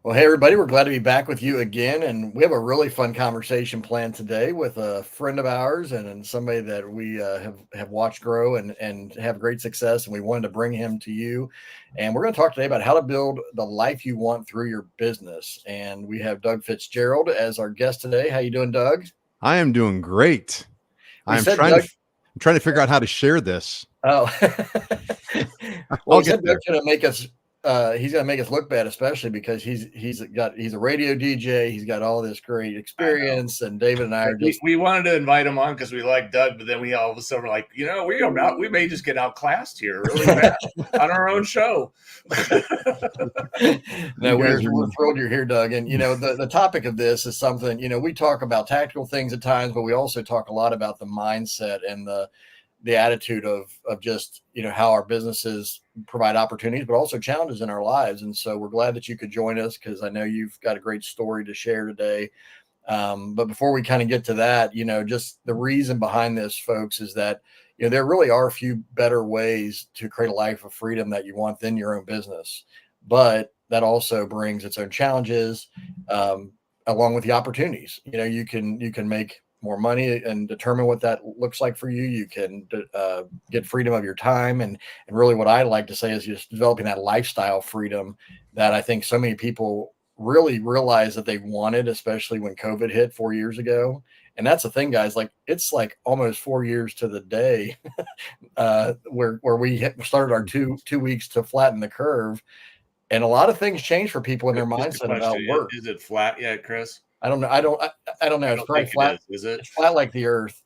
Well, hey, everybody, we're glad to be back with you again. And we have a really fun conversation planned today with a friend of ours and somebody that we have watched grow and have great success. And we wanted to bring him to you. And we're going to talk today about how to build the life you want through your business. And we have Doug Fitzgerald as our guest today. How you doing, Doug? I am doing great. We I'm said trying Doug. to I'm trying to figure out how to share this. Oh, well, I'll we get said there. Doug's going to make us. He's going to make us look bad, especially because he's a radio DJ. He's got all this great experience, and David and I are just. We wanted to invite him on because we like Doug, but then we all of a sudden were like, we may just get outclassed here really bad on our own show. No, we're thrilled you're here, Doug. And the topic of this is something we talk about tactical things at times, but we also talk a lot about the mindset and the attitude of just how our businesses provide opportunities, but also challenges in our lives. And so we're glad that you could join us because I know you've got a great story to share today. But before we kind of get to that, just the reason behind this, folks, is that there really are a few better ways to create a life of freedom that you want than your own business. But that also brings its own challenges, along with the opportunities. You can make more money and determine what that looks like for you. You can get freedom of your time. And really what I like to say is just developing that lifestyle freedom that I think so many people really realize that they wanted, especially when COVID hit 4 years ago. And that's the thing, guys, it's almost 4 years to the day where we started our two weeks to flatten the curve. And a lot of things change for people in their mindset about work. Is it flat yet, Chris? I don't know. I don't know. It's probably flat. Is it? It's flat like the earth.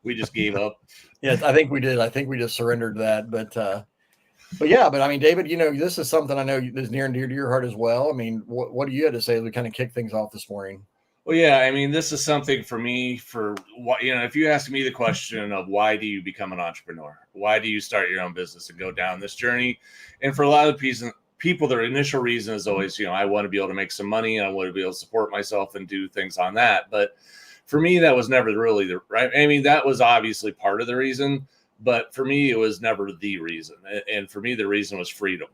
We just gave up. Yeah, I think we did. I think we just surrendered that. But I mean, David, this is something I know is near and dear to your heart as well. I mean, what do you have to say as we kind of kick things off this morning? Well, yeah, I mean, this is something for me if you ask me the question of why do you become an entrepreneur? Why do you start your own business and go down this journey? And for a lot of people, their initial reason is always, I want to be able to make some money and I want to be able to support myself and do things on that. But for me, that was never really the right. I mean, that was obviously part of the reason, but for me, it was never the reason. And for me, the reason was freedom.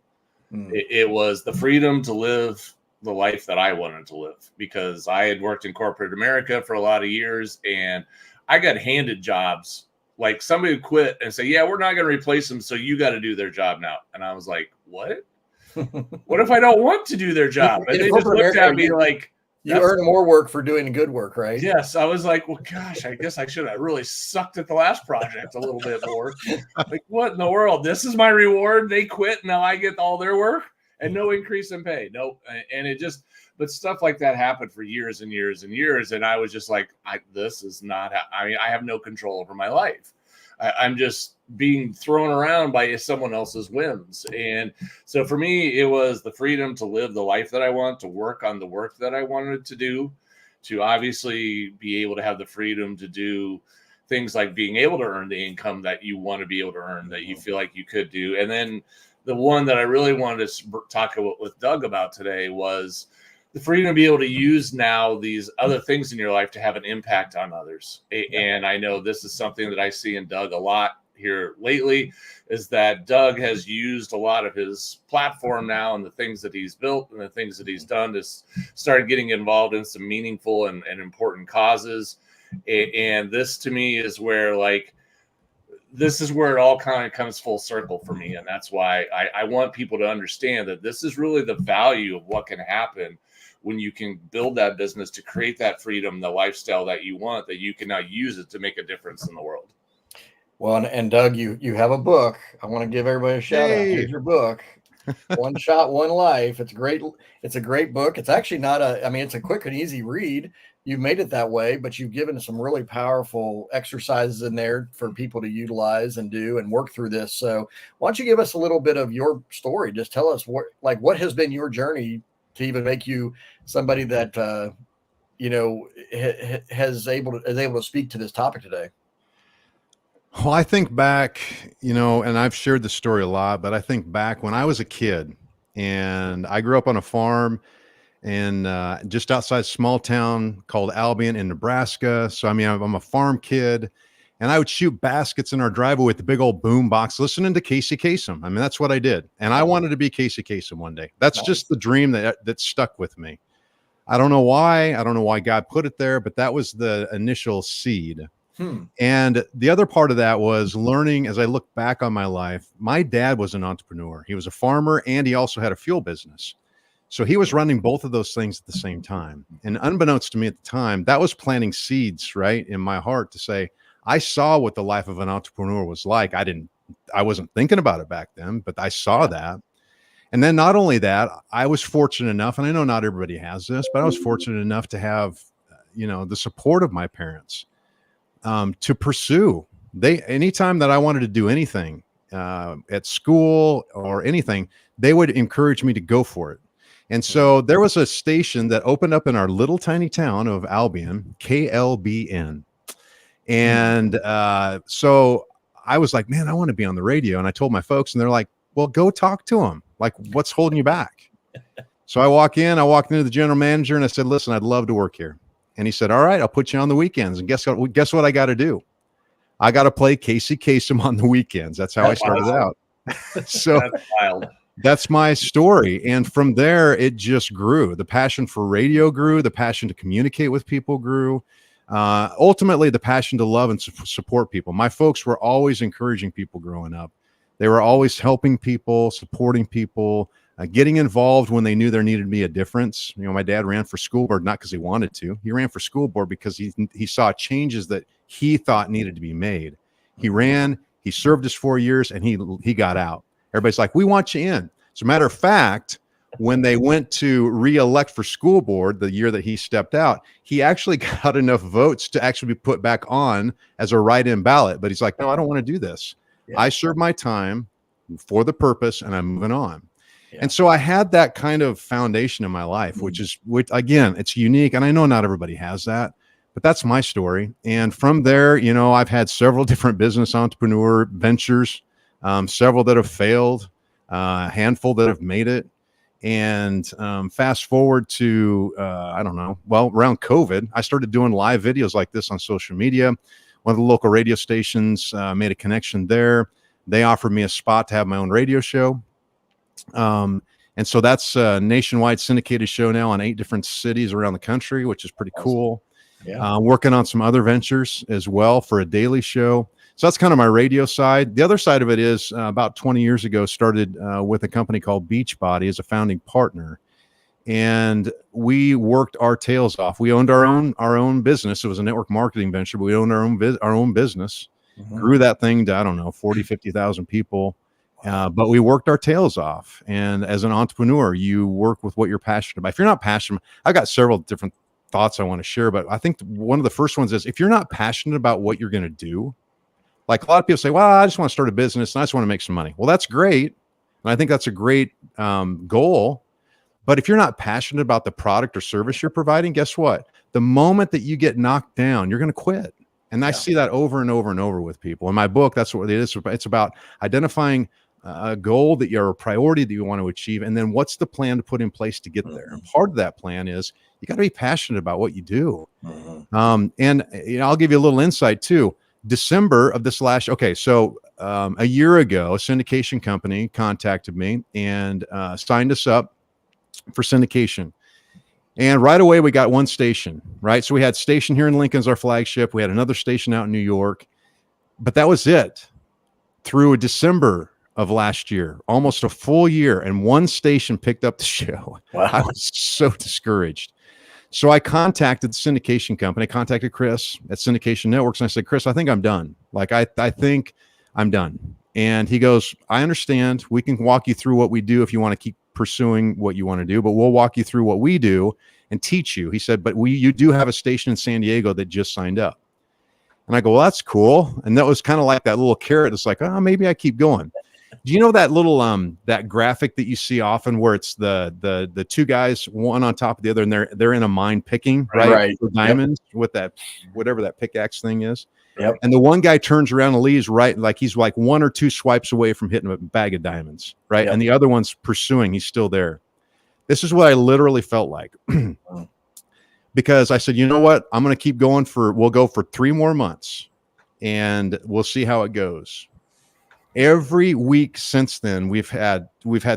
It was the freedom to live the life that I wanted to live, because I had worked in corporate America for a lot of years and I got handed jobs. Like somebody would quit and say, yeah, we're not going to replace them, so you got to do their job now. And I was like, what? What if I don't want to do their job? And they just looked at me like, you earn more work for doing good work, right? Yes. I was like, well, gosh, I guess I should have really sucked at the last project a little bit more. Like, what in the world? This is my reward. They quit. Now I get all their work and no increase in pay. Nope. And but stuff like that happened for years and years and years. And I was just like, this is not, I have no control over my life. I'm just being thrown around by someone else's whims. And so for me, it was the freedom to live the life that I want, to work on the work that I wanted to do, to obviously be able to have the freedom to do things like being able to earn the income that you want to be able to earn, that you feel like you could do. And then the one that I really wanted to talk with Doug about today was the freedom to be able to use now these other things in your life to have an impact on others. And I know this is something that I see in Doug a lot here lately, is that Doug has used a lot of his platform now and the things that he's built and the things that he's done to start getting involved in some meaningful and important causes. And this to me is where this is where it all kind of comes full circle for me. And that's why I want people to understand that this is really the value of what can happen when you can build that business to create that freedom, the lifestyle that you want, that you can now use it to make a difference in the world. Well, and Doug, you have a book. I want to give everybody a shout out. Here's your book, One Shot, One Life. It's great. It's a great book. It's actually not it's a quick and easy read. You've made it that way, but you've given some really powerful exercises in there for people to utilize and do and work through this. So why don't you give us a little bit of your story? Just tell us what has been your journey to even make you somebody that, is able to speak to this topic today. Well, I think back, and I've shared the story a lot, but I think back when I was a kid and I grew up on a farm and just outside a small town called Albion in Nebraska. So, I'm a farm kid and I would shoot baskets in our driveway with the big old boom box, listening to Casey Kasem. I mean, that's what I did. And I wanted to be Casey Kasem one day. That's just the dream that stuck with me. I don't know why. I don't know why God put it there, but that was the initial seed. And the other part of that was learning, as I look back on my life, my dad was an entrepreneur. He was a farmer and he also had a fuel business. So he was running both of those things at the same time. And unbeknownst to me at the time, that was planting seeds, right, in my heart to say, I saw what the life of an entrepreneur was like. I wasn't thinking about it back then, but I saw that. And then not only that, I was fortunate enough, and I know not everybody has this, but I was fortunate enough to have, the support of my parents to pursue. Anytime that I wanted to do anything at school or anything, they would encourage me to go for it. And so there was a station that opened up in our little tiny town of Albion, KLBN. And so I was like, man, I want to be on the radio. And I told my folks, and they're like, well, go talk to them. Like, what's holding you back? So I walked into the general manager and I said, listen, I'd love to work here. And he said, all right, I'll put you on the weekends. And guess what I got to do? I got to play Casey Kasem on the weekends. That's how I started out. So That's wild. That's my story. And from there, it just grew. The passion for radio grew. The passion to communicate with people grew. Ultimately, the passion to love and support people. My folks were always encouraging people growing up. They were always helping people, supporting people, getting involved when they knew there needed to be a difference. My dad ran for school board, not because he wanted to. He ran for school board because he saw changes that he thought needed to be made. He ran, he served his 4 years, and he got out. Everybody's like, we want you in. As a matter of fact, when they went to re-elect for school board the year that he stepped out, he actually got enough votes to actually be put back on as a write-in ballot. But he's like, no, I don't want to do this. Yeah. I served my time for the purpose and I'm moving on. Yeah. And so I had that kind of foundation in my life, which again, it's unique. And I know not everybody has that, but that's my story. And from there, I've had several different business entrepreneur ventures, several that have failed, a handful that have made it. And fast forward to, around COVID, I started doing live videos like this on social media. One of the local radio stations made a connection there. They offered me a spot to have my own radio show. And so that's a nationwide syndicated show now on 8 different cities around the country, which is pretty cool. Yeah. Working on some other ventures as well for a daily show. So that's kind of my radio side. The other side of it is about 20 years ago, started with a company called Beachbody as a founding partner. And we worked our tails off. We owned our own business. It was a network marketing venture, but we owned our own business. Grew that thing to, 40, 50,000 people. But we worked our tails off. And as an entrepreneur, you work with what you're passionate about. If you're not passionate, I've got several different thoughts I want to share, but I think one of the first ones is if you're not passionate about what you're going to do, like a lot of people say, well, I just want to start a business and I just want to make some money. Well, that's great. And I think that's a great goal. But if you're not passionate about the product or service you're providing, guess what? The moment that you get knocked down, you're going to quit. And I see that over and over and over with people. In my book, that's what it is. It's about identifying a goal that you're a priority that you want to achieve. And then what's the plan to put in place to get there? And part of that plan is you got to be passionate about what you do. And I'll give you a little insight too. December of this last, a year ago, a syndication company contacted me and signed us up for syndication. And right away, we got one station, right? So we had station here in Lincoln as our flagship. We had another station out in New York, but that was it through December of last year, almost a full year. And one station picked up the show. Wow. I was so discouraged. So I contacted the syndication company, contacted Chris at Syndication Networks. And I said, Chris, I think I'm done. Like, I think I'm done. And he goes, I understand. We can walk you through what we do if you want to keep pursuing what you want to do, but we'll walk you through what we do and teach you. He said, but you do have a station in San Diego that just signed up. And I go, well, that's cool. And that was kind of like that little carrot. It's like, oh, maybe I keep going. Do you know that little that graphic that you see often where it's the two guys, one on top of the other, and they're in a mine picking, right? For diamonds with that, whatever that pickaxe thing is. Yep. And the one guy turns around and leaves right, like he's like 1 or 2 swipes away from hitting a bag of diamonds, right? Yep. And the other one's pursuing, he's still there. This is what I literally felt like. Because I said, you know what? I'm going to keep going we'll go for 3 more months. and we'll see how it goes. Every week since then, we've had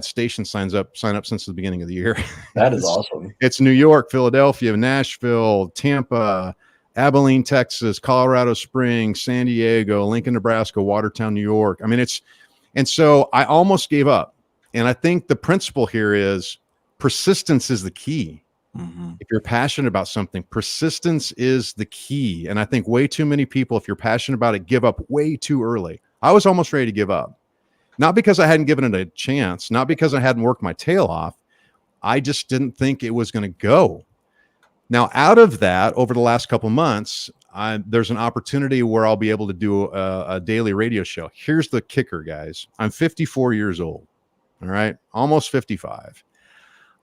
station sign up since the beginning of the year. That is awesome. It's New York, Philadelphia, Nashville, Tampa, Abilene, Texas, Colorado Springs, San Diego, Lincoln, Nebraska, Watertown, New York. I mean, and so I almost gave up. And I think the principle here is persistence is the key. Mm-hmm. If you're passionate about something, persistence is the key. And I think way too many people, if you're passionate about it, give up way too early. I was almost ready to give up. Not because I hadn't given it a chance, not because I hadn't worked my tail off. I just didn't think it was going to go. Now, out of that, over the last couple of months, there's an opportunity where I'll be able to do a daily radio show. Here's the kicker, guys. I'm 54 years old. All right. Almost 55.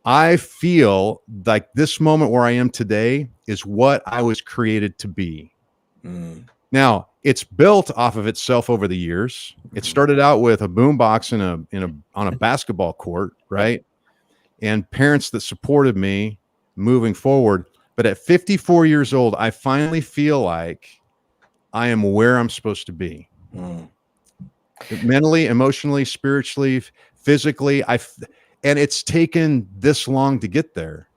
I feel like this moment where I am today is what I was created to be. Mm. Now, it's built off of itself over the years. It started out with a boombox on a basketball court, right? And parents that supported me moving forward. But at 54 years old, I finally feel like I am where I'm supposed to be. Mm. Mentally, emotionally, spiritually, physically. And it's taken this long to get there.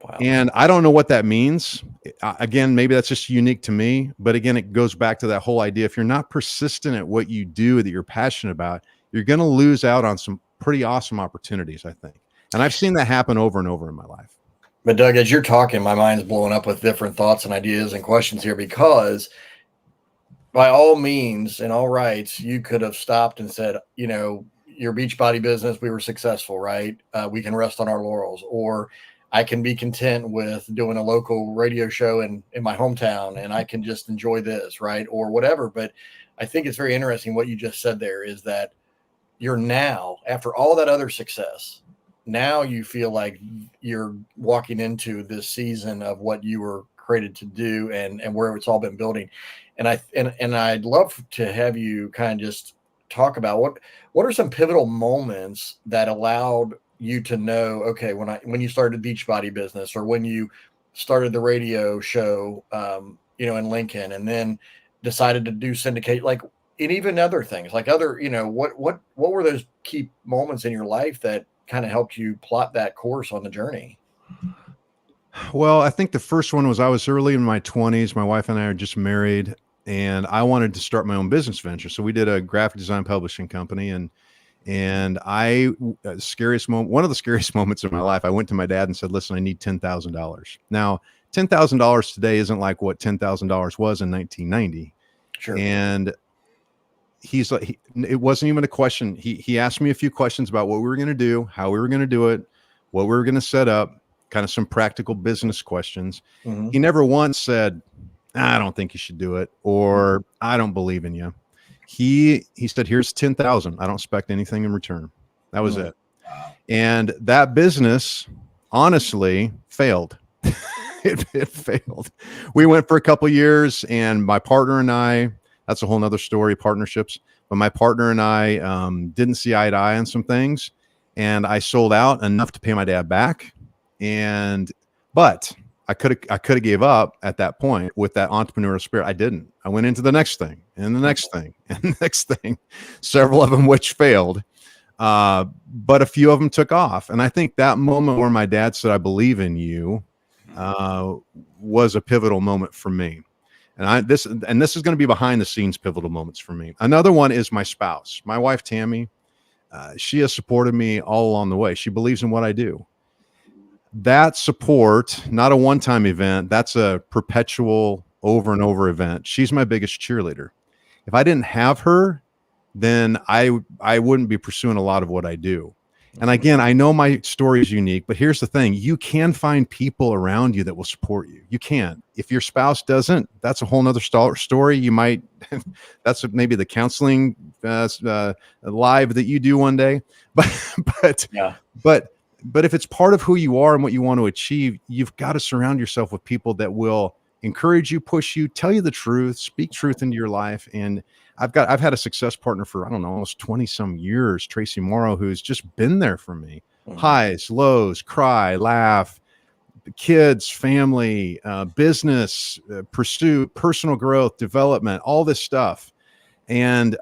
Wow. And I don't know what that means. Again, maybe that's just unique to me. But again, it goes back to that whole idea. If you're not persistent at what you do that you're passionate about, you're going to lose out on some pretty awesome opportunities, I think. And I've seen that happen over and over in my life. But Doug, as you're talking, my mind's blowing up with different thoughts and ideas and questions here, because by all means and all rights, you could have stopped and said, you know, your Beachbody business, we were successful, right? We can rest on our laurels. Or I can be content with doing a local radio show in my hometown, and I can just enjoy this, right? Or whatever. But I think it's very interesting what you just said there, is that you're now, after all that other success, now you feel like you're walking into this season of what you were created to do, and where it's all been building. And I'd love to have you kind of just talk about what are some pivotal moments that allowed you to know, okay, when you started the Beachbody business, or when you started the radio show, in Lincoln, and then decided to do syndicate, like, and even other things, like other, what were those key moments in your life that kind of helped you plot that course on the journey? Well, I think the first one was I was early in my 20s. My wife and I are just married, and I wanted to start my own business venture. So we did a graphic design publishing company, and one of the scariest moments in my life, I went to my dad and said, listen, I need $10,000. Now, $10,000 today isn't like what $10,000 was in 1990. Sure. And he's like, it wasn't even a question. He asked me a few questions about what we were going to do, how we were going to do it, what we were going to set up, kind of some practical business questions. Mm-hmm. He never once said, I don't think you should do it, or I don't believe in you. He said, here's 10,000. I don't expect anything in return. That was it. Wow. And that business honestly failed. It failed. We went for a couple of years, and my partner and I, that's a whole nother story, partnerships. But my partner and I didn't see eye to eye on some things, and I sold out enough to pay my dad back. But I could have gave up at that point with that entrepreneurial spirit. I didn't. I went into the next thing and the next thing and the next thing, several of them which failed. But a few of them took off. And I think that moment where my dad said, I believe in you, was a pivotal moment for me. And this is going to be behind the scenes pivotal moments for me. Another one is my spouse, my wife, Tammy. She has supported me all along the way. She believes in what I do. That support, not a one-time event, that's a perpetual over and over event. She's my biggest cheerleader. If I didn't have her, then I wouldn't be pursuing a lot of what I do. And again, I know my story is unique, but here's the thing. You can find people around you that will support you. You can. If your spouse doesn't, that's a whole nother story. You might, that's maybe the counseling live that you do one day. But if it's part of who you are and what you want to achieve, you've got to surround yourself with people that will encourage you, push you, tell you the truth, speak truth into your life. And I've had a success partner for, I don't know, almost 20 some years, Tracy Morrow, who's just been there for me. Mm-hmm. Highs, lows, cry, laugh, kids, family, business, pursue personal growth, development, all this stuff. And,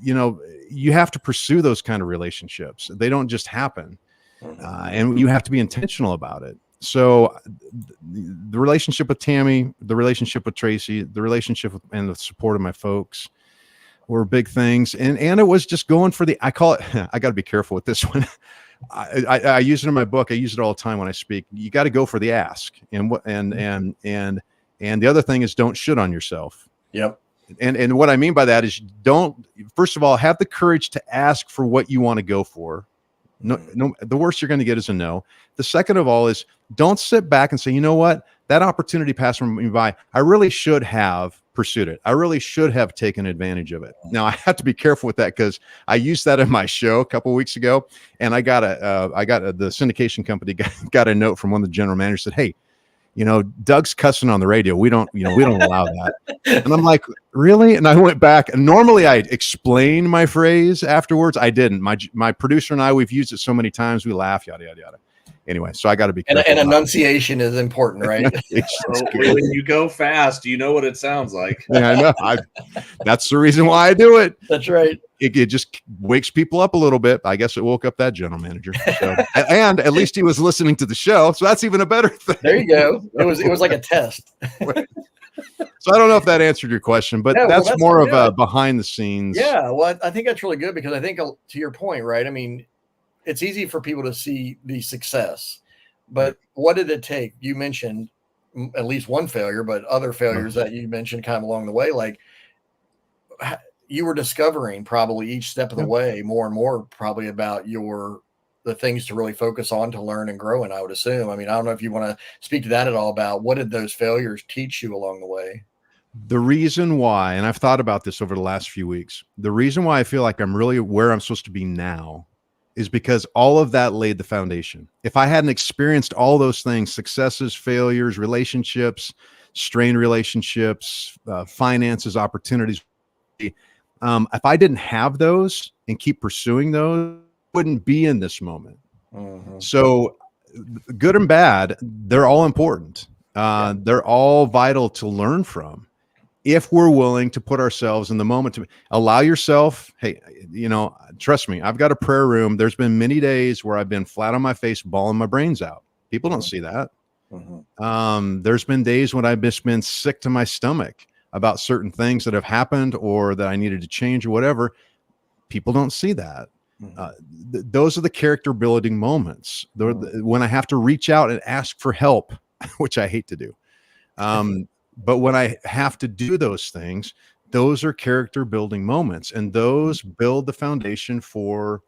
you have to pursue those kind of relationships. They don't just happen. And you have to be intentional about it. So the relationship with Tammy, the relationship with Tracy, the relationship with, and the support of my folks were big things. And it was just going for I call it, I got to be careful with this one. I use it in my book. I use it all the time when I speak. You got to go for the ask. And the other thing is, don't shit on yourself. Yep. And what I mean by that is, first of all, have the courage to ask for what you want to go for. No, the worst you're going to get is a no. The second of all is, don't sit back and say, you know what, that opportunity passed me by. I really should have pursued it. I really should have taken advantage of it. Now I have to be careful with that, because I used that in my show a couple of weeks ago, and the syndication company got a note from one of the general managers, said, hey, Doug's cussing on the radio. We don't allow that. And I'm like, really? And I went back, and normally I explain my phrase afterwards. I didn't. My producer and I, we've used it so many times. We laugh, yada, yada, yada. Anyway, so I got to be careful. And enunciation is important, right? So when you go fast, you know what it sounds like. Yeah, I know. That's the reason why I do it. That's right. It just wakes people up a little bit. I guess it woke up that general manager. So, and at least he was listening to the show. So that's even a better thing. There you go. It was like a test. So I don't know if that answered your question, but that's more of a behind the scenes. Yeah. Well, I think that's really good, because I think, to your point, right? I mean, it's easy for people to see the success, but what did it take? You mentioned at least one failure, but other failures that you mentioned kind of along the way, like you were discovering probably each step of the way more and more probably about the things to really focus on, to learn and grow in, I would assume. I mean, I don't know if you want to speak to that at all, about what did those failures teach you along the way? The reason why, and I've thought about this over the last few weeks, the reason why I feel like I'm really where I'm supposed to be now is because all of that laid the foundation. If I hadn't experienced all those things, successes, failures, relationships, strained relationships, finances, opportunities, if I didn't have those and keep pursuing those, I wouldn't be in this moment. So good and bad, they're all important. They're all vital to learn from, if we're willing to put ourselves in the moment, to allow yourself. Hey, trust me, I've got a prayer room. There's been many days where I've been flat on my face, bawling my brains out. People don't see that. There's been days when I've just been sick to my stomach about certain things that have happened or that I needed to change or whatever. People don't see that. Those are the character building moments. When I have to reach out and ask for help, which I hate to do. But when I have to do those things, those are character building moments, and those build the foundation for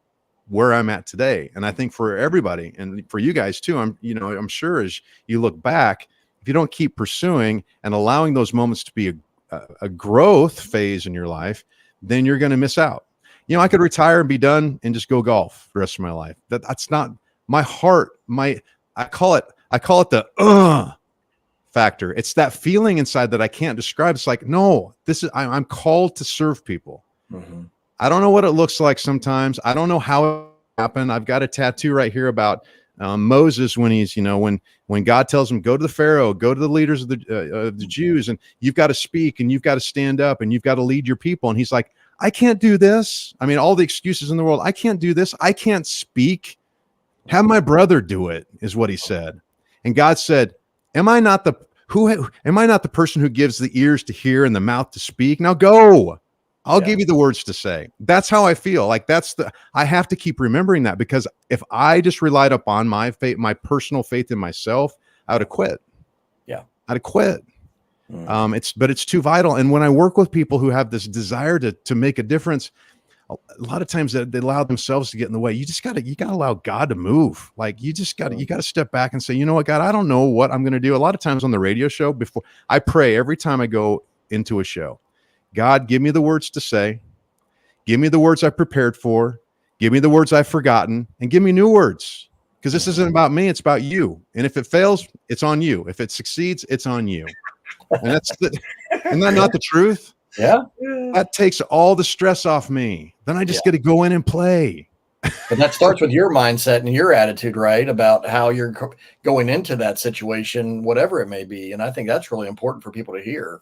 where I'm at today. And I think for everybody, and for you guys too, I'm sure as you look back, if you don't keep pursuing and allowing those moments to be a growth phase in your life, then you're going to miss out. I could retire and be done and just go golf the rest of my life. That's not my heart. I call it the factor. It's that feeling inside that I can't describe. It's like, no, I'm called to serve people. I don't know what it looks like sometimes. I don't know how it happened. I've got a tattoo right here about Moses when he's, when God tells him, go to the Pharaoh, go to the leaders of the Jews, and you've got to speak and you've got to stand up and you've got to lead your people. And he's like, I can't do this. I mean, all the excuses in the world. I can't do this. I can't speak. Have my brother do it, is what he said. And God said, am I not the person who gives the ears to hear and the mouth to speak? Now go. I'll give you the words to say. That's how I feel. Like I have to keep remembering that, because if I just relied upon my faith, my personal faith in myself, I would have quit. Yeah. I'd have quit. It's too vital. And when I work with people who have this desire to make a difference, a lot of times they allow themselves to get in the way. You gotta allow God to move. Like you gotta step back and say, you know what, God, I don't know what I'm going to do. A lot of times on the radio show, before I pray every time I go into a show, God, give me the words to say, give me the words I prepared for, give me the words I've forgotten, and give me new words. Because this isn't about me, it's about you. And if it fails, it's on you. If it succeeds, it's on you. And isn't that not the truth? Yeah. That takes all the stress off me. Then I just get to go in and play. But that starts with your mindset and your attitude, right? About how you're going into that situation, whatever it may be. And I think that's really important for people to hear.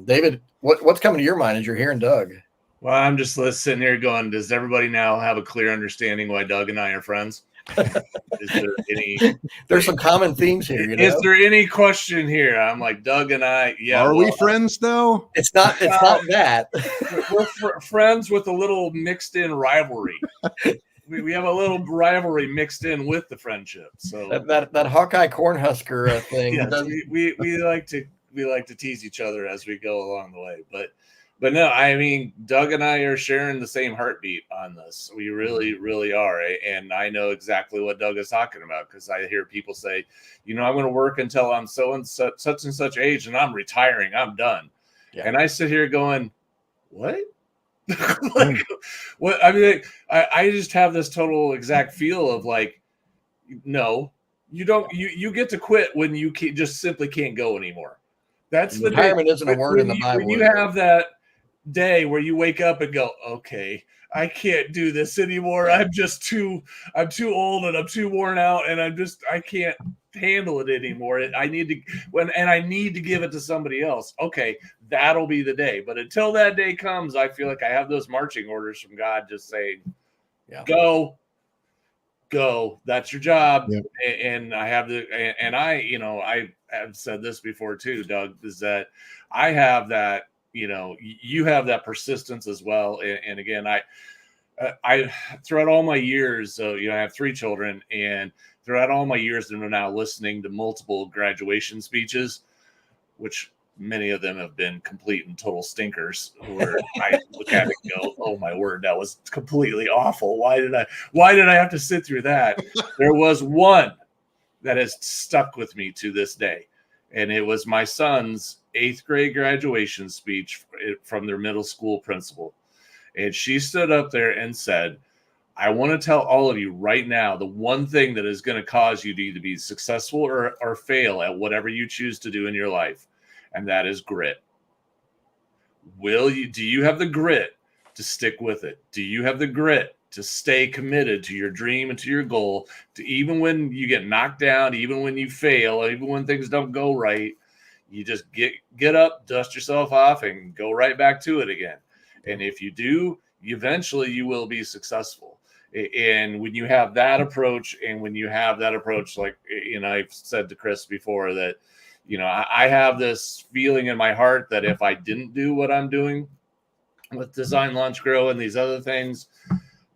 David, what's coming to your mind as you're hearing Doug? Well, I'm just sitting here going, does everybody now have a clear understanding why Doug and I are friends? Is there any? There's some common themes here. Is there any question here? I'm like, Doug and I. Yeah. Are we friends though? It's not that. We're friends with a little mixed in rivalry. We have a little rivalry mixed in with the friendship. So that Hawkeye Cornhusker thing. Yes, we like to tease each other as we go along the way, but no, I mean, Doug and I are sharing the same heartbeat on this. We really, really are. And I know exactly what Doug is talking about because I hear people say, I'm going to work until I'm so and such age and I'm retiring. I'm done. Yeah. And I sit here going, what? Like, what? I mean, I just have this total exact feel of like, no, you don't. You get to quit when you just simply can't go anymore. That's the retirement isn't a word in the Bible. When you have that day where you wake up and go, okay, I can't do this anymore. I'm too old and I'm too worn out and I can't handle it anymore. I need to give it to somebody else. Okay, that'll be the day. But until that day comes, I feel like I have those marching orders from God just saying, go. That's your job. Yep. And I have I have said this before too, Doug, is that I have that, you have that persistence as well. And again, I throughout all my years, I have 3 children, and throughout all my years, I'm now listening to multiple graduation speeches, which many of them have been complete and total stinkers, where I look at it and go, oh my word, that was completely awful. Why did I have to sit through that? There was one that has stuck with me to this day. And it was my son's 8th grade graduation speech from their middle school principal. And she stood up there and said, I want to tell all of you right now, the one thing that is going to cause you to either be successful or fail at whatever you choose to do in your life, and that is grit. Do you have the grit to stick with it? Do you have the grit to stay committed to your dream and to your goal, to even when you get knocked down, even when you fail, even when things don't go right, you just get up, dust yourself off, and go right back to it again. And if you do, eventually you will be successful. And when you have that approach, like, I've said to Chris before that, I have this feeling in my heart that if I didn't do what I'm doing with Design, Launch, Grow, and these other things,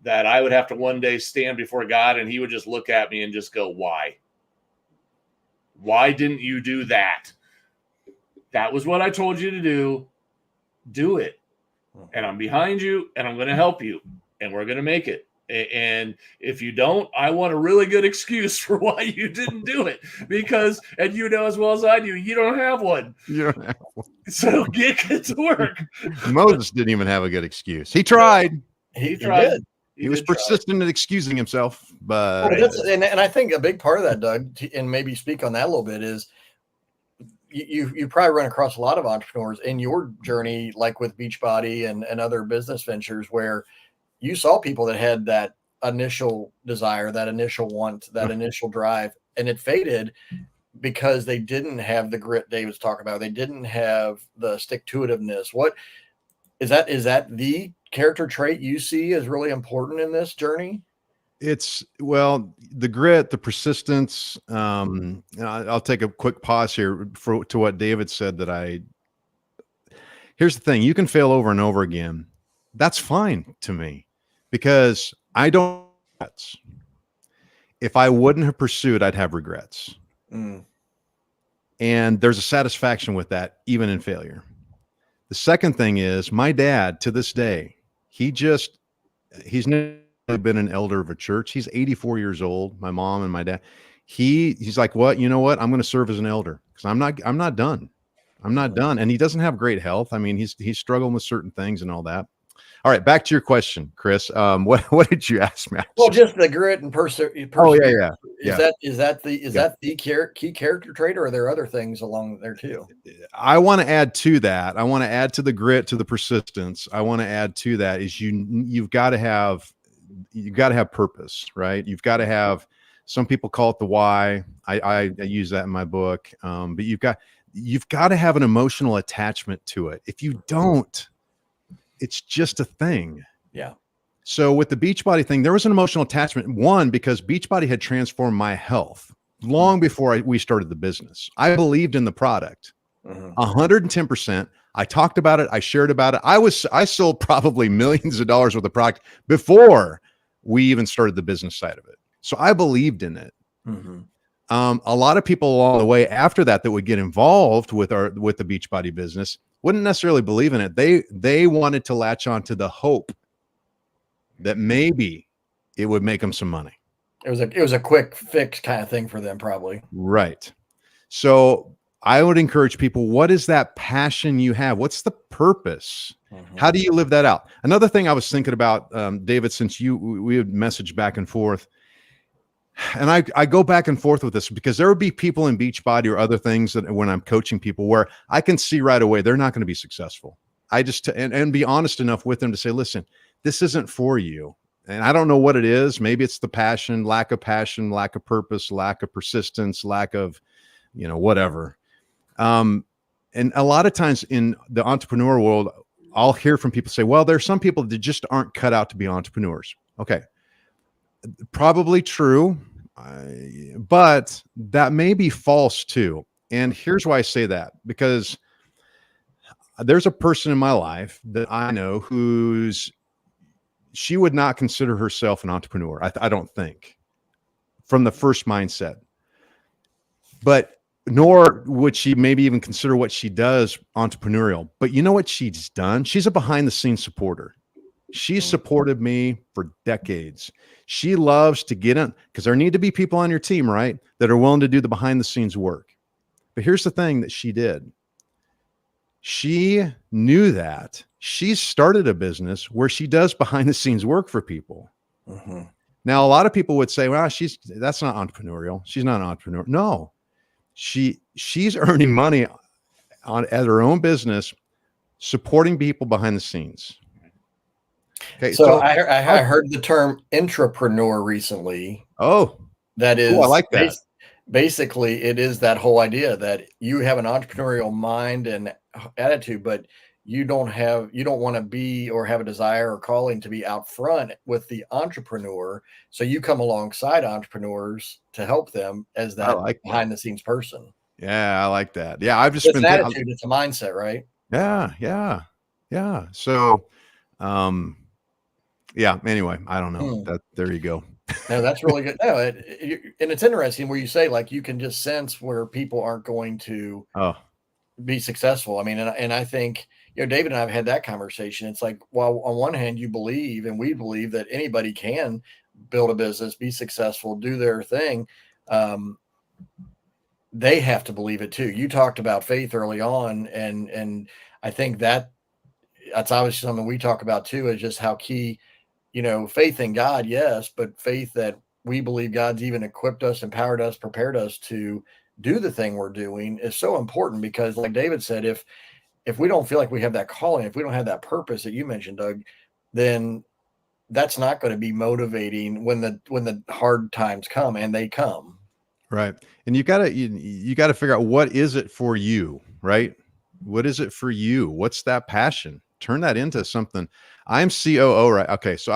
that I would have to one day stand before God and he would just look at me and just go, why? Why didn't you do that? That was what I told you to do. Do it. And I'm behind you and I'm going to help you and we're going to make it. And if you don't, I want a really good excuse for why you didn't do it, because, and as well as I do, you don't have one. You don't have one. So get to work. Moses didn't even have a good excuse. He tried. He tried. He was persistent at excusing himself, but and I think a big part of that, Doug, and maybe speak on that a little bit, is you probably run across a lot of entrepreneurs in your journey, like with Beachbody and other business ventures, where you saw people that had that initial desire, that initial want, that initial drive, and it faded because they didn't have the grit David's talking about. They didn't have the stick-to-itiveness. What is that? Is that the character trait you see is really important in this journey? It's, well, the grit, the persistence. I'll take a quick pause here to what David said. Here's the thing: you can fail over and over again. That's fine to me, because I don't. If I wouldn't have pursued, I'd have regrets. And there's a satisfaction with that, even in failure. The second thing is, my dad, to this day, he's never been an elder of a church. He's 84 years old. My mom and my dad. He's like, what? You know what? I'm going to serve as an elder because I'm not done. I'm not done. And he doesn't have great health. I mean, he's struggling with certain things and all that. All right, back to your question, Chris. What did you ask me? Well, just the grit and perseverance. Oh yeah. Is that the key character trait, or are there other things along there too? I want to add to that. I want to add to the grit, to the persistence. I want to add to that is you've got to have you got to have purpose, right? You've got to have, some people call it the why. I use that in my book. But you've got to have an emotional attachment to it. If you don't, it's just a thing. Yeah. So with the Beachbody thing, there was an emotional attachment. One, because Beachbody had transformed my health long before we started the business. I believed in the product 110%. I talked about it. I shared about it. I sold probably millions of dollars worth of product before we even started the business side of it. So I believed in it. A lot of people along the way after that would get involved with the Beachbody business wouldn't necessarily believe in it. They wanted to latch on to the hope that maybe it would make them some money. It was a quick fix kind of thing for them, probably. Right. So I would encourage people, what is that passion you have? What's the purpose? How do you live that out? Another thing I was thinking about, David, since we would message back and forth, and I go back and forth with this because there would be people in Beachbody or other things that when I'm coaching people where I can see right away they're not going to be successful. I just and be honest enough with them to say, listen, this isn't for you. And I don't know what it is. Maybe it's the passion, lack of purpose, lack of persistence, lack of, whatever. And a lot of times in the entrepreneur world, I'll hear from people say, well, there's some people that just aren't cut out to be entrepreneurs. Okay. Probably true. But that may be false too. And here's why I say that, because there's a person in my life that I know she would not consider herself an entrepreneur. I don't think, from the first mindset, but nor would she maybe even consider what she does entrepreneurial. But you know what she's done? She's a behind the scenes supporter. She's supported me for decades. She loves to get in, because there need to be people on your team, right, that are willing to do the behind the scenes work. But here's the thing that she did. She knew that she started a business where she does behind the scenes work for people. Now, a lot of people would say, well, that's not entrepreneurial. She's not an entrepreneur. No, she's earning money at her own business, supporting people behind the scenes. Okay. So I heard the term intrapreneur recently. Oh, that is, I like that. Basically, it is that whole idea that you have an entrepreneurial mind and attitude, but you don't want to be or have a desire or calling to be out front with the entrepreneur. So you come alongside entrepreneurs to help them as that behind the scenes person. Yeah, I like that. Yeah, I've just been an attitude. It's a mindset, right? Yeah. So, yeah. Anyway, I don't know. There you go. No, that's really good. No, and it's interesting where you say, like, you can just sense where people aren't going to be successful. I mean, and I think, David and I have had that conversation. It's like, well, on one hand, you believe, and we believe that anybody can build a business, be successful, do their thing. They have to believe it too. You talked about faith early on, and I think that's obviously something we talk about too, is just how key, faith in God, yes, but faith that we believe God's even equipped us, empowered us, prepared us to do the thing we're doing is so important. Because like David said, if we don't feel like we have that calling, if we don't have that purpose that you mentioned, Doug, then that's not going to be motivating when the hard times come, and they come. Right. And you gotta figure out, what is it for you, right? What is it for you? What's that passion? Turn that into something. I'm COO, right? Okay. So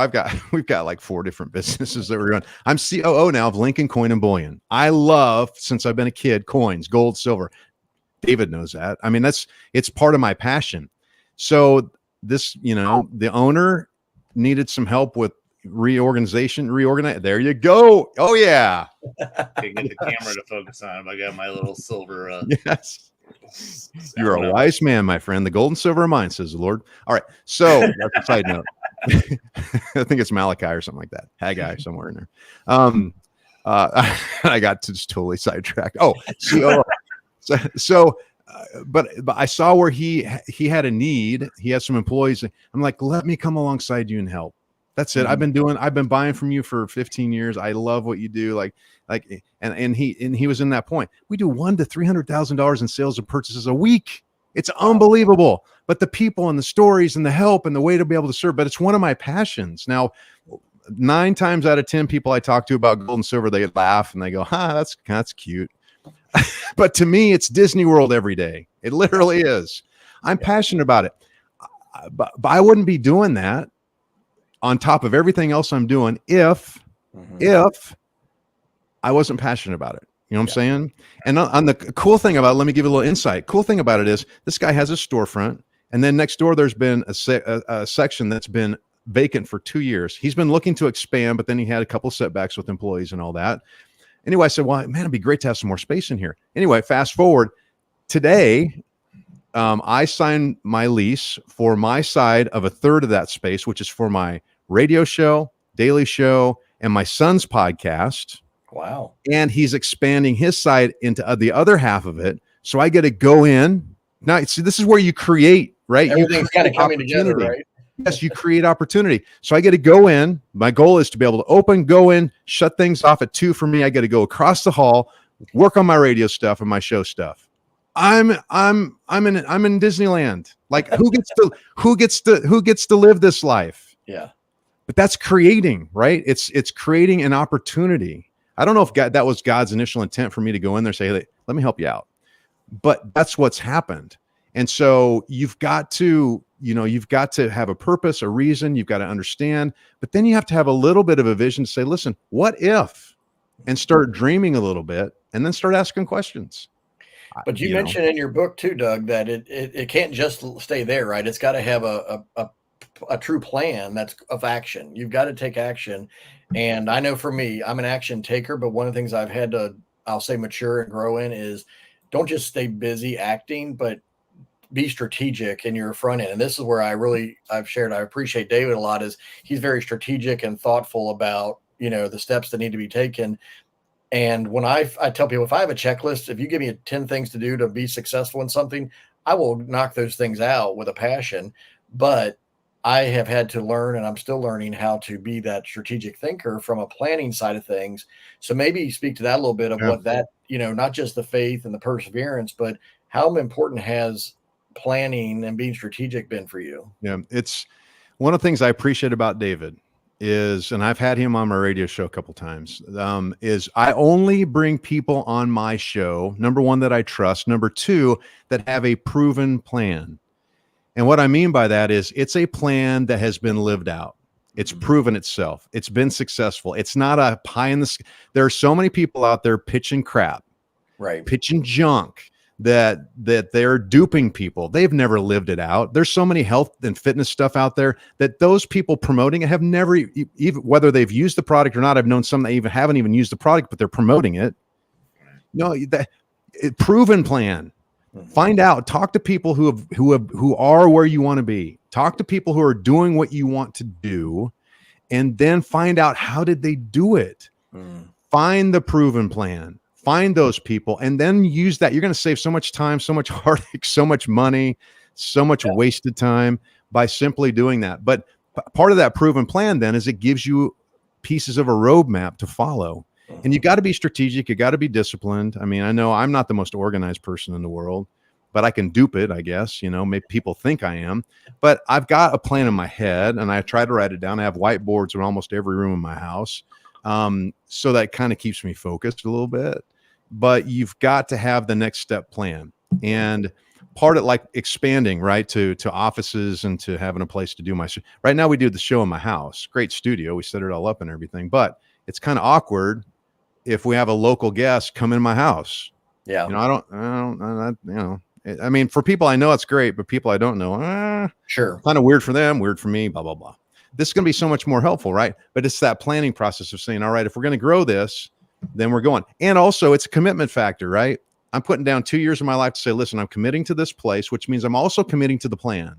we've got like 4 different businesses that we're doing. I'm COO now of Lincoln Coin and Bullion. I love, since I've been a kid, coins, gold, silver. David knows that. I mean, it's part of my passion. So this, the owner needed some help with reorganize. There you go. Oh yeah. Can't get the camera to focus on him. I got my little silver. Yes. You're a wise man, my friend. The gold and silver are mine, says the Lord. All right. So that's a side note. I think it's Malachi or something like that. Haggai somewhere in there. I got to just totally sidetracked. Oh, but I saw where he had a need. He had some employees. I'm like, let me come alongside you and help. That's it. I've been buying from you for 15 years. I love what you do. And he was in that point. We do $100,000 to $300,000 in sales and purchases a week. It's unbelievable. But the people and the stories and the help and the way to be able to serve, but it's one of my passions. Now, 9 times out of 10 people I talk to about gold and silver, they laugh and they go, that's cute. But to me, it's Disney World every day. It literally is. I'm passionate about it. But I wouldn't be doing that on top of everything else I'm doing if I wasn't passionate about it. You know what I'm saying? And on the cool thing about it, let me give you a little insight. Cool thing about it is this guy has a storefront, and then next door there's been a section that's been vacant for 2 years. He's been looking to expand, but then he had a couple setbacks with employees and all that. Anyway, I said, well, man, it'd be great to have some more space in here. Anyway, fast forward today, I signed my lease for my side of a third of that space, which is for my radio show, daily show, and my son's podcast. Wow. And he's expanding his side into the other half of it. So I get to go in. Now, see, this is where you create, right? Everything's kind of coming together, right? Yes, you create opportunity. So I get to go in. My goal is to be able to open, go in, shut things off at 2 for me. I get to go across the hall, work on my radio stuff and my show stuff. I'm in Disneyland. Like who gets to live this life? Yeah. But that's creating, right? It's creating an opportunity. I don't know if that was God's initial intent for me to go in there and say, hey, let me help you out. But that's what's happened. And so you've got to have a purpose, a reason, you've got to understand, but then you have to have a little bit of a vision to say, listen, what if, and start dreaming a little bit and then start asking questions. But you mentioned in your book too, Doug, that it can't just stay there, right? It's got to have a true plan that's of action. You've got to take action. And I know for me, I'm an action taker, but one of the things I've had to, I'll say, mature and grow in is don't just stay busy acting, but be strategic in your front end. And this is where I appreciate David a lot, is he's very strategic and thoughtful about, the steps that need to be taken. And when I tell people, if I have a checklist, if you give me 10 things to do to be successful in something, I will knock those things out with a passion. But I have had to learn, and I'm still learning, how to be that strategic thinker from a planning side of things. So maybe speak to that a little bit of what that, not just the faith and the perseverance, but how important has planning and being strategic been for you? Yeah, it's one of the things I appreciate about David is, and I've had him on my radio show a couple times, is I only bring people on my show, number one, that I trust, number two, that have a proven plan. And what I mean by that is it's a plan that has been lived out. It's proven itself. It's been successful. It's not a pie in the sky. There are so many people out there pitching crap, right? Pitching junk that they're duping people. They've never lived it out. There's so many health and fitness stuff out there that those people promoting it have never, even whether they've used the product or not. I've known some that even haven't even used the product, but they're promoting it. No, proven plan. Find out, talk to people who are where you want to be. Talk to people who are doing what you want to do, and then find out, how did they do it? Find the proven plan, find those people, and then use that. You're going to save so much time, so much heartache, so much money, so much wasted time by simply doing that. But part of that proven plan then is it gives you pieces of a roadmap to follow. And you got to be strategic. You got to be disciplined. I mean, I know I'm not the most organized person in the world, but I can dupe it, I guess. Maybe people think I am. But I've got a plan in my head, and I try to write it down. I have whiteboards in almost every room in my house. So that kind of keeps me focused a little bit. But you've got to have the next step plan. And part of, like, expanding, right, to offices and to having a place to do my show. Right now we do the show in my house. Great studio. We set it all up and everything. But it's kind of awkward if we have a local guest come in my house. Yeah. I mean, for people I know, it's great, but people I don't know, sure. Kind of weird for them, weird for me, blah, blah, blah. This is going to be so much more helpful, right? But it's that planning process of saying, all right, if we're going to grow this, then we're going. And also it's a commitment factor, right? I'm putting down 2 years of my life to say, listen, I'm committing to this place, which means I'm also committing to the plan.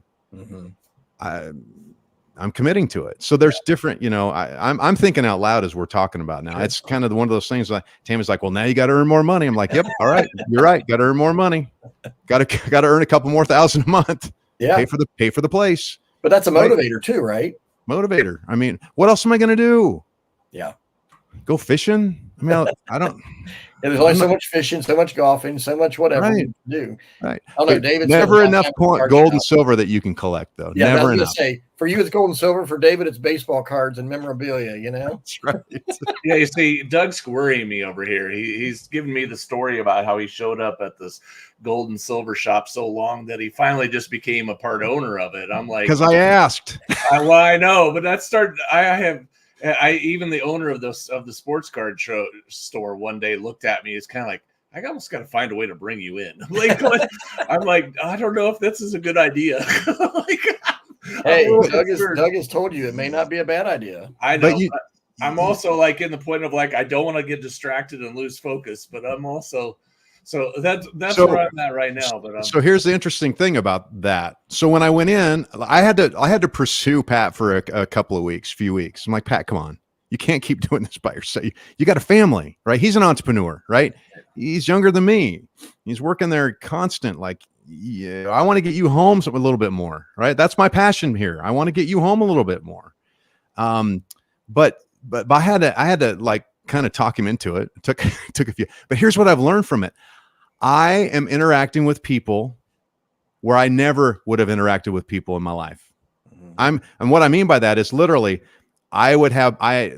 I'm committing to it. So there's different, I'm thinking out loud as we're talking about now. It's kind of one of those things like Tammy's like, well, now you got to earn more money. I'm like, yep. All right. You're right. Got to earn more money. Got to earn a couple more $1,000 a month. Yeah. Pay for the place. But that's a motivator too, right? Motivator. I mean, what else am I going to do? Yeah. Go fishing. I mean, I don't. And there's only so much fishing, so much golfing, so much whatever Right. we can do. Right. I don't know. David never enough gold and silver that you can collect, though. Yeah, never I was enough. gonna say, for you, it's gold and silver. For David, it's baseball cards and memorabilia. You know. That's right. Yeah, you see, Doug's worrying me over here. He's giving me the story about how he showed up at this gold and silver shop so long that he finally just became a part owner of it. I'm like, because I asked. Well, I know, but that started. I even the owner of the sports card store one day looked at me. It's kind of like, I almost got to find a way to bring you in. I'm like, I don't know if this is a good idea. Hey, Doug has told you it may not be a bad idea. I know. But I'm also like in the point of like, I don't want to get distracted and lose focus, but I'm also. So that's where I'm at right now. But so here's the interesting thing about that. So when I went in, I had to pursue Pat for a couple of few weeks. I'm like, Pat, come on, you can't keep doing this by yourself. You got a family, right? He's an entrepreneur, right? He's younger than me. He's working there constant. Like, yeah, I want to get you home a little bit more, right? That's my passion here. I want to get you home a little bit more. But I had to like kind of talk him into it. It took a few, but here's what I've learned from it. I am interacting with people where I never would have interacted with people in my life. And what I mean by that is literally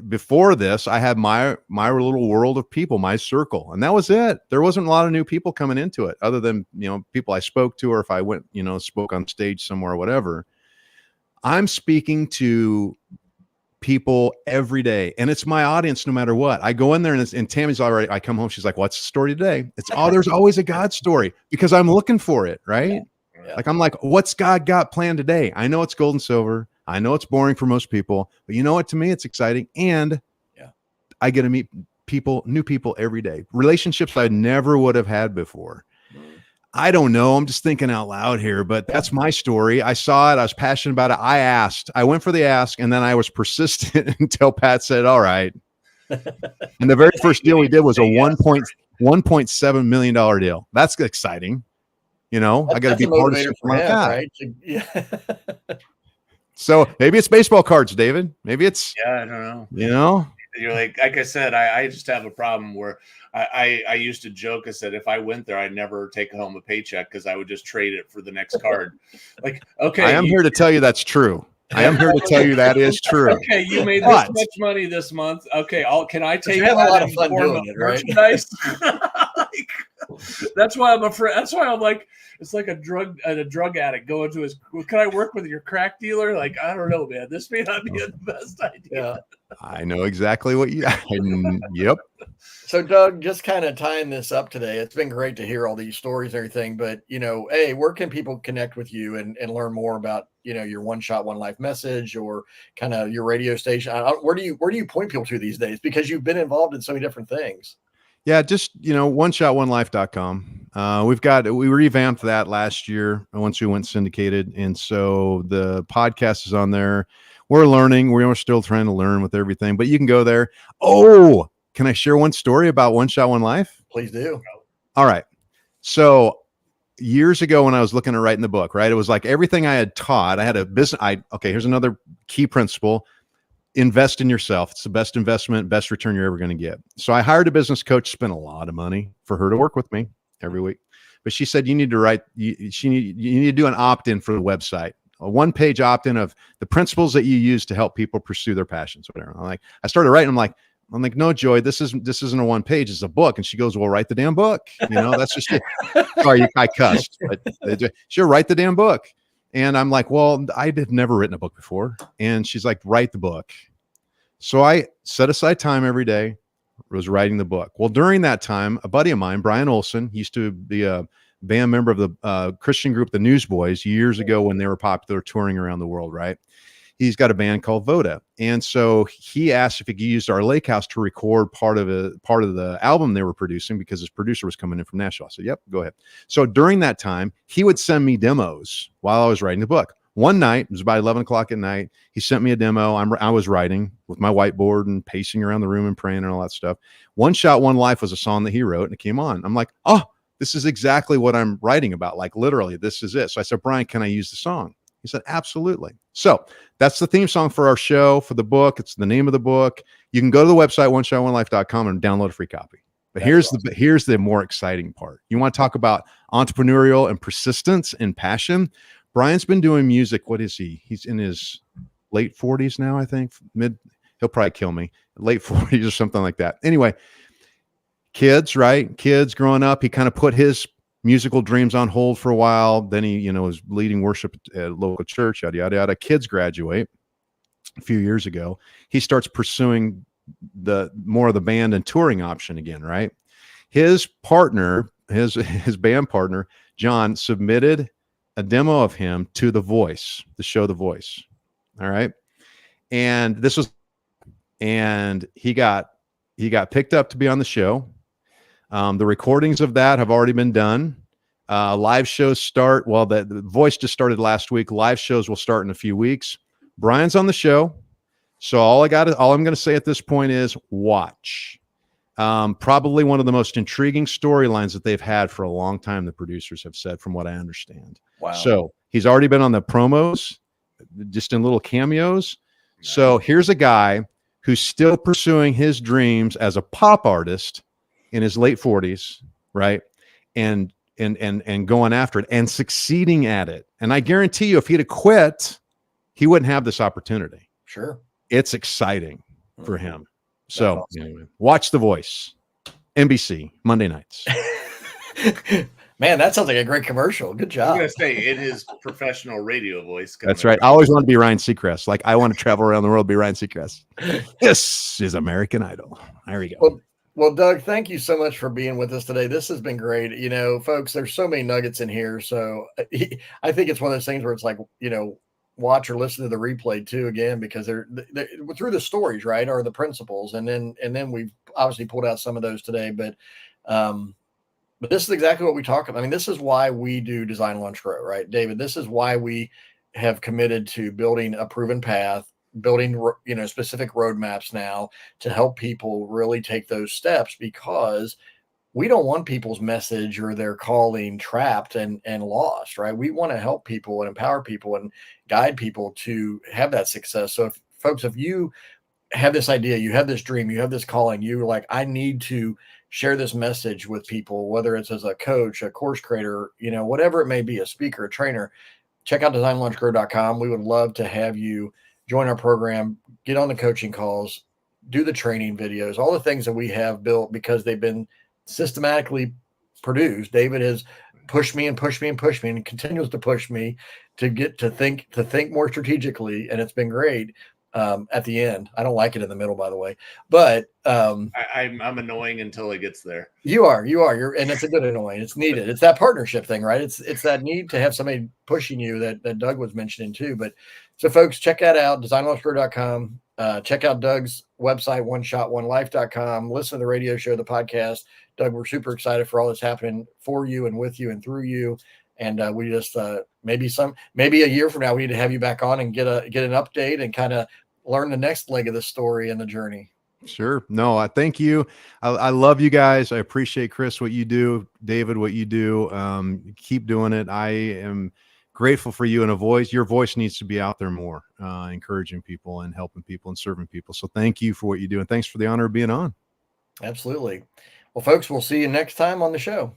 before this, I had my little world of people, my circle, and that was it. There wasn't a lot of new people coming into it other than, people I spoke to, or if I went, spoke on stage somewhere or whatever. I'm speaking to people every day, and it's my audience no matter what. I go in there and Tammy's already, I come home, she's like, what's the story today? There's always a God story because I'm looking for it, right? Yeah. Like, I'm like, what's God got planned today? I know it's gold and silver. I know it's boring for most people, but you know what? To me, it's exciting. And I get to meet new people every day, relationships I never would have had before. I don't know. I'm just thinking out loud here, but that's my story. I saw it. I was passionate about it. I asked. I went for the ask, and then I was persistent until Pat said, all right. And the very first deal we did was a $1.7 million deal. That's exciting. I got to be part of something like that. Right? Yeah. So maybe it's baseball cards, David. Maybe it's. Yeah, I don't know. You're like I said, I just have a problem where I used to joke. I said, if I went there, I'd never take home a paycheck because I would just trade it for the next card. Like, okay. I am here to tell you that's true. I am here to tell you that is true. Okay, you made this much money this month. Okay, can I take you have a lot of fun doing it, right? Merchandise? That's why I'm afraid. That's why I'm like, it's like a drug addict going to his. Can I work with your crack dealer? Like, I don't know, man. This may not be the best idea. Yeah. I know exactly what you. Yep. So, Doug, just kind of tying this up today, it's been great to hear all these stories and everything. But where can people connect with you and learn more about your One Shot One Life message or kind of your radio station? Where do you point people to these days? Because you've been involved in so many different things. Yeah, just oneshotOneLife.com. We revamped that last year once we went syndicated, and so the podcast is on there. We're learning. We're still trying to learn with everything, but you can go there. Oh, can I share one story about One Shot One Life? Please do. All right. So years ago when I was looking at writing the book, right, it was like everything I had taught. I had a business. Here's another key principle. Invest in yourself. It's the best investment, best return you're ever going to get. So I hired a business coach, spent a lot of money for her to work with me every week. But she said, you need to do an opt-in for the website, a one-page opt-in of the principles that you use to help people pursue their passions, whatever. I started writing. I'm like, no, Joy, this isn't a one page, it's a book. And she goes, well, write the damn book. That's just it. Sorry, I cussed, but she'll write the damn book. And I'm like, well, I've never written a book before. And she's like, write the book. So I set aside time every day, was writing the book. Well, during that time, a buddy of mine, Brian Olson, he used to be a band member of the Christian group, the Newsboys, years ago when they were popular touring around the world, right? He's got a band called Voda. And so he asked if he could use our lake house to record part of the album they were producing because his producer was coming in from Nashville. I said, yep, go ahead. So during that time, he would send me demos while I was writing the book. One night, it was about 11 o'clock at night. He sent me a demo. I was writing with my whiteboard and pacing around the room and praying and all that stuff. One Shot, One Life was a song that he wrote and it came on. I'm like, oh, this is exactly what I'm writing about. Like literally, this is it. So I said, Brian, can I use the song? He said, absolutely. So that's the theme song for our show, for the book. It's the name of the book. You can go to the website, oneshot1life.com, and download a free copy. But here's the more exciting part. You want to talk about entrepreneurial and persistence and passion? Brian's been doing music. What is he? He's in his late 40s now, I think. He'll probably kill me. Late 40s or something like that. Anyway, kids, right? Kids growing up. He kind of put his musical dreams on hold for a while. Then he, was leading worship at a local church, yada, yada, yada. Kids graduate a few years ago. He starts pursuing the more of the band and touring option again, right? His partner, his band partner, John, submitted a demo of him to The Voice, the show The Voice. All right. And he got picked up to be on the show. The recordings of that have already been done. Live shows start. Well, the Voice just started last week. Live shows will start in a few weeks. Brian's on the show. So all I'm going to say at this point is watch. Probably one of the most intriguing storylines that they've had for a long time, the producers have said, from what I understand. Wow. So he's already been on the promos, just in little cameos. Nice. So here's a guy who's still pursuing his dreams as a pop artist in his late 40s, right? And going after it and succeeding at it. And I guarantee you, if he'd have quit, he wouldn't have this opportunity. Sure. It's exciting for him. So anyway, watch The Voice, NBC, Monday nights. Man, that sounds like a great commercial. Good job. I'm going to say it is professional radio voice. That's right. I always want to be Ryan Seacrest. Like, I want to travel around the world, be Ryan Seacrest. This is American Idol. There we go. Well, Doug, thank you so much for being with us today. This has been great. Folks, there's so many nuggets in here. So I think it's one of those things where it's like, watch or listen to the replay too, again, because they're through the stories, right, or the principles. And then we've obviously pulled out some of those today, but this is exactly what we talk about. I mean, this is why we do Design, Launch, Grow, right, David? This is why we have committed to building a proven path, building, specific roadmaps now to help people really take those steps, because we don't want people's message or their calling trapped and lost, right? We want to help people and empower people and guide people to have that success. So if you have this idea, you have this dream, you have this calling, you're like, I need to share this message with people, whether it's as a coach, a course creator, whatever it may be, a speaker, a trainer, check out designlaunchgrow.com. We would love to have you join our program, get on the coaching calls, do the training videos, all the things that we have built because they've been systematically produced. David has pushed me and pushed me and pushed me and continues to push me to get to think more strategically. And it's been great. At the end, I don't like it in the middle, by the way, but I'm annoying until it gets there. You're, and it's a good annoying. It's needed. It's that partnership thing, right? It's that need to have somebody pushing you that Doug was mentioning too. But so folks, check that out, designlaunchgrow.com. Check out Doug's website, oneshot1life.com. Listen to the radio show, the podcast. Doug, we're super excited for all that's happening for you and with you and through you. And we just maybe a year from now, we need to have you back on and get an update and kind of learn the next leg of the story and the journey. Sure. No, I thank you. I love you guys. I appreciate, Chris, what you do, David, what you do. Keep doing it. I am grateful for you, and your voice needs to be out there more, encouraging people and helping people and serving people. So thank you for what you do. And thanks for the honor of being on. Absolutely. Well, folks, we'll see you next time on the show.